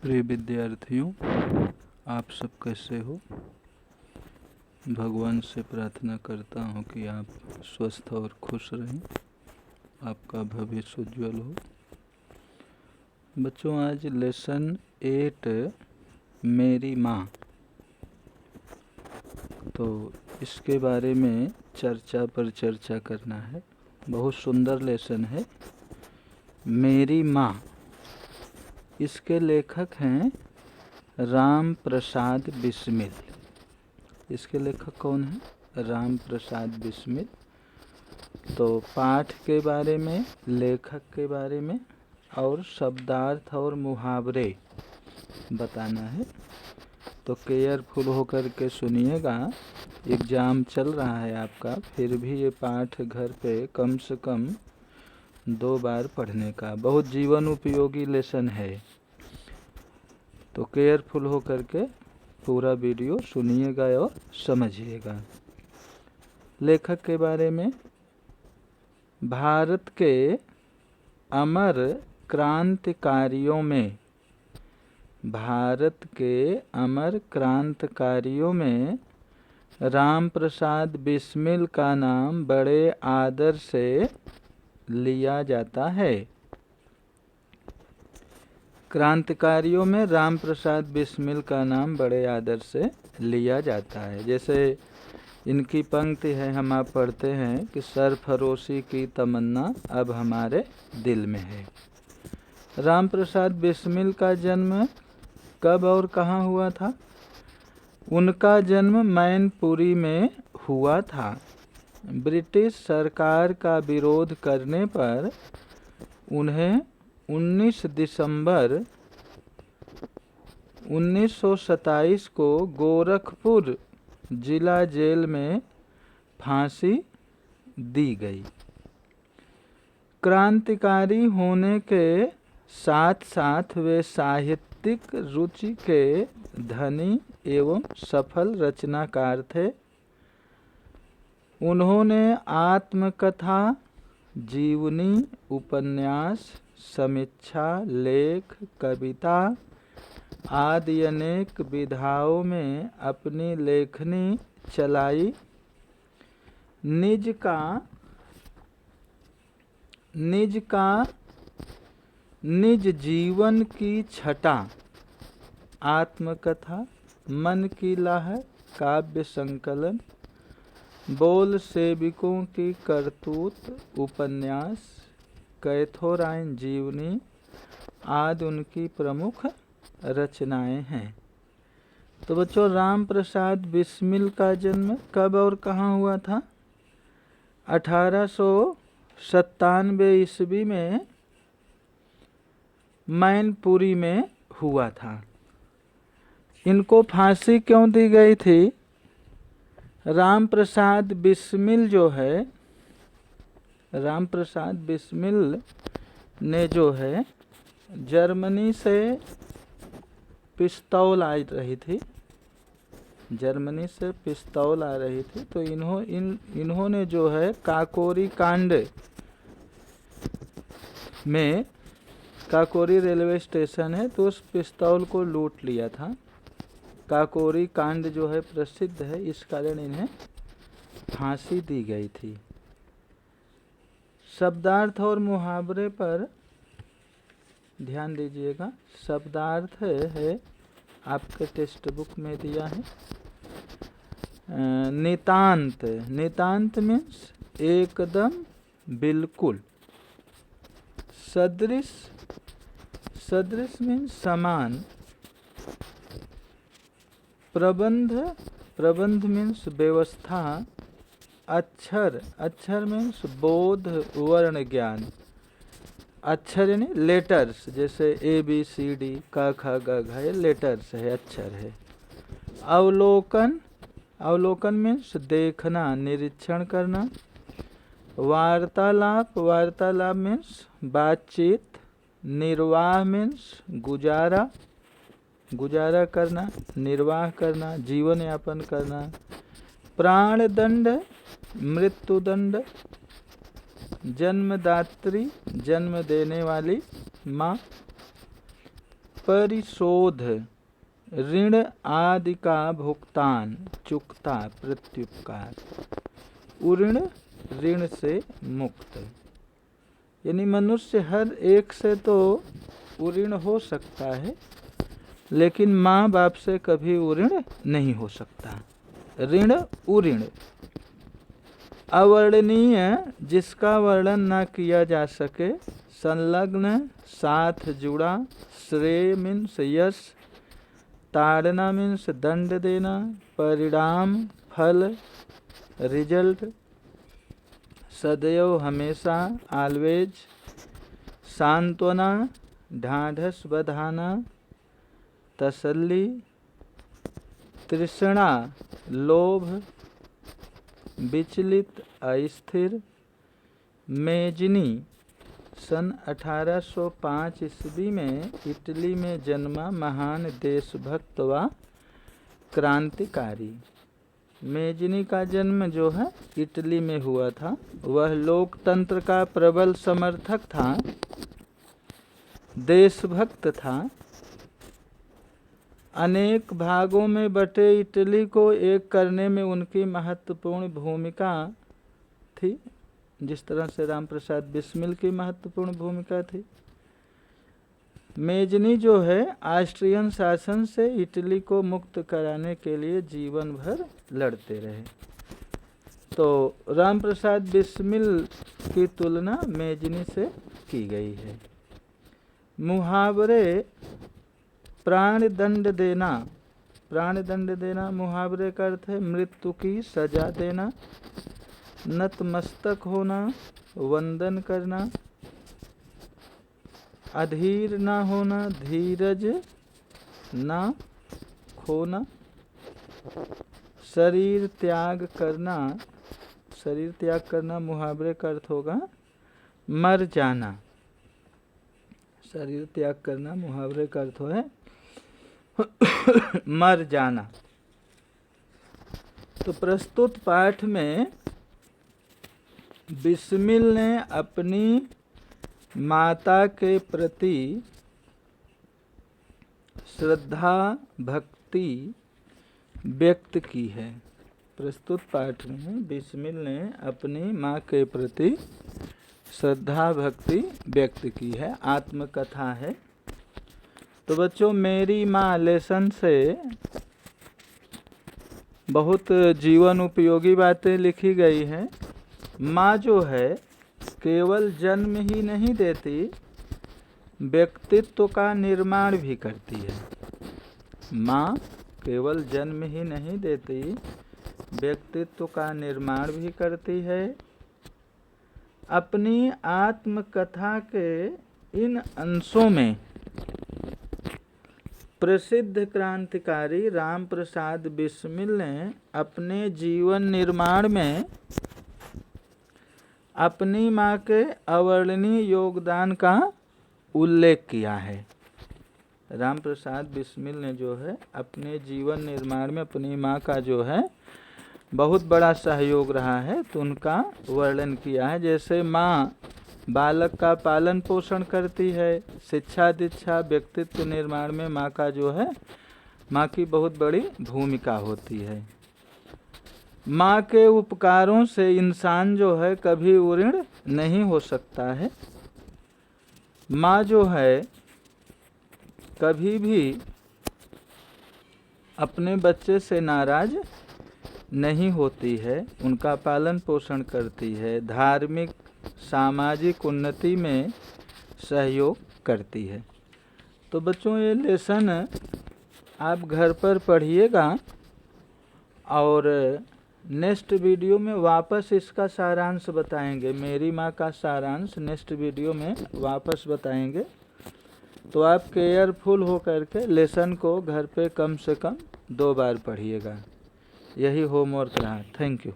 प्रिय विद्यार्थियों, आप सब कैसे हो। भगवान से प्रार्थना करता हूँ कि आप स्वस्थ और खुश रहें, आपका भविष्य उज्जवल हो। बच्चों, आज लेसन 8 मेरी माँ, तो इसके बारे में चर्चा पर चर्चा करना है। बहुत सुंदर लेसन है, मेरी माँ। इसके लेखक हैं राम प्रसाद बिस्मिल। इसके लेखक कौन है? राम प्रसाद बिस्मिल। तो पाठ के बारे में, लेखक के बारे में और शब्दार्थ और मुहावरे बताना है। तो केयरफुल होकर के सुनिएगा। एग्ज़ाम चल रहा है आपका, फिर भी ये पाठ घर पे कम से कम 2 बार पढ़ने का। बहुत जीवन उपयोगी लेसन है, तो केयरफुल होकर के पूरा वीडियो सुनिएगा और समझिएगा। लेखक के बारे में, भारत के अमर क्रांतिकारियों में, भारत के अमर क्रांतिकारियों में राम प्रसाद बिस्मिल का नाम बड़े आदर से लिया जाता है। क्रांतिकारियों में राम प्रसाद बिस्मिल का नाम बड़े आदर से लिया जाता है। जैसे इनकी पंक्ति है, हम आप पढ़ते हैं कि सरफरोशी की तमन्ना अब हमारे दिल में है। राम प्रसाद बिस्मिल का जन्म कब और कहाँ हुआ था? उनका जन्म मैनपुरी में हुआ था। ब्रिटिश सरकार का विरोध करने पर उन्हें 19 दिसंबर 1927 को गोरखपुर जिला जेल में फांसी दी गई। क्रांतिकारी होने के साथ साथ वे साहित्यिक रुचि के धनी एवं सफल रचनाकार थे। उन्होंने आत्मकथा, जीवनी, उपन्यास, समीक्षा, लेख, कविता आदि अनेक विधाओं में अपनी लेखनी चलाई। निज जीवन की छटा, आत्मकथा, मन की लहर, काव्य संकलन, बोल सेविकों की करतूत, उपन्यास, कैथोराइन जीवनी आदि उनकी प्रमुख रचनाएं हैं। तो बच्चों, राम प्रसाद बिस्मिल का जन्म कब और कहाँ हुआ था? 1897 ईस्वी में मैनपुरी में हुआ था। इनको फांसी क्यों दी गई थी? राम प्रसाद बिस्मिल जो है, राम प्रसाद बिस्मिल ने जो है जर्मनी से पिस्तौल आ रही थी, जर्मनी से पिस्तौल आ रही थी। तो इन्होंने जो है काकोरी कांड में, काकोरी रेलवे स्टेशन है, तो उस पिस्तौल को लूट लिया था। काकोरी कांड जो है प्रसिद्ध है, इस कारण इन्हें फांसी दी गई थी। शब्दार्थ और मुहावरे पर ध्यान दीजिएगा। शब्दार्थ है आपके टेक्स्ट बुक में दिया है। नितांत, नितांत मीन्स एकदम, बिल्कुल। सदृश, सदृश मीन्स समान। प्रबंध, प्रबंध मीन्स व्यवस्था। अक्षर, अक्षर मीन्स बोध, वर्ण ज्ञान। अक्षर यानी लेटर्स, जैसे ABCD, क ख ग घ, ये लेटर्स है, अक्षर है। अवलोकन, अवलोकन मीन्स देखना, निरीक्षण करना। वार्तालाप, वार्तालाप मीन्स बातचीत। निर्वाह मीन्स गुजारा, गुजारा करना, निर्वाह करना, जीवन यापन करना। प्राणदंड, मृत्युदंड। जन्मदात्री, जन्म देने वाली माँ। परिशोध, ऋण आदि का भुगतान, चुकता, प्रत्युपकार। उऋण, ऋण से मुक्त। यानी मनुष्य हर एक से तो उऋण हो सकता है, लेकिन माँ बाप से कभी उऋण नहीं हो सकता। ऋण उऋण अवर्णनीय, जिसका वर्णन न किया जा सके, संलग्न, साथ जुड़ा, श्रेय मीन्स यश, ताड़ना मीन्स दंड देना, परिणाम फल रिजल्ट, सदैव हमेशा ऑलवेज, सांत्वना ढाढ़स बधाना, तसल्ली, तृष्णा लोभ, विचलित अस्थिर। मेजनी सन 1805 ईस्वी में इटली में जन्मा महान देशभक्त व क्रांतिकारी। मेजनी का जन्म जो है इटली में हुआ था। वह लोकतंत्र का प्रबल समर्थक था, देशभक्त था। अनेक भागों में बटे इटली को एक करने में उनकी महत्वपूर्ण भूमिका थी, जिस तरह से राम प्रसाद बिस्मिल की महत्वपूर्ण भूमिका थी। मेजनी जो है ऑस्ट्रियन शासन से इटली को मुक्त कराने के लिए जीवन भर लड़ते रहे। तो राम प्रसाद बिस्मिल की तुलना मेजनी से की गई है। मुहावरे, प्राण दंड देना। प्राण दंड देना मुहावरे का अर्थ है मृत्यु की सजा देना। नतमस्तक होना, वंदन करना। अधीर ना होना, धीरज ना खोना। शरीर त्याग करना, शरीर त्याग करना मुहावरे का अर्थ होगा मर जाना। शरीर त्याग करना मुहावरे का अर्थ है मर जाना। तो प्रस्तुत पाठ में बिस्मिल ने अपनी माता के प्रति श्रद्धा भक्ति व्यक्त की है। प्रस्तुत पाठ में बिस्मिल ने अपनी माँ के प्रति श्रद्धा भक्ति व्यक्त की है। आत्मकथा है। तो बच्चों, मेरी माँ लेसन से बहुत जीवन उपयोगी बातें लिखी गई हैं। माँ जो है केवल जन्म ही नहीं देती, व्यक्तित्व का निर्माण भी करती है। माँ केवल जन्म ही नहीं देती, व्यक्तित्व का निर्माण भी करती है। अपनी आत्मकथा के इन अंशों में प्रसिद्ध क्रांतिकारी राम प्रसाद बिस्मिल ने अपने जीवन निर्माण में अपनी माँ के अवर्णनीय योगदान का उल्लेख किया है। राम प्रसाद बिस्मिल ने जो है अपने जीवन निर्माण में अपनी माँ का जो है बहुत बड़ा सहयोग रहा है, तो उनका वर्णन किया है। जैसे माँ बालक का पालन पोषण करती है, शिक्षा दीक्षा व्यक्तित्व निर्माण में माँ का जो है माँ की बहुत बड़ी भूमिका होती है। माँ के उपकारों से इंसान जो है कभी उऋण नहीं हो सकता है। माँ जो है कभी भी अपने बच्चे से नाराज नहीं होती है, उनका पालन पोषण करती है, धार्मिक सामाजिक उन्नति में सहयोग करती है। तो बच्चों, ये लेसन आप घर पर पढ़िएगा और नेक्स्ट वीडियो में वापस इसका सारांश बताएंगे। मेरी माँ का सारांश नेक्स्ट वीडियो में वापस बताएंगे। तो आप केयरफुल हो करके लेसन को घर पे कम से कम 2 बार पढ़िएगा। यही होमवर्क रहा। Thank you.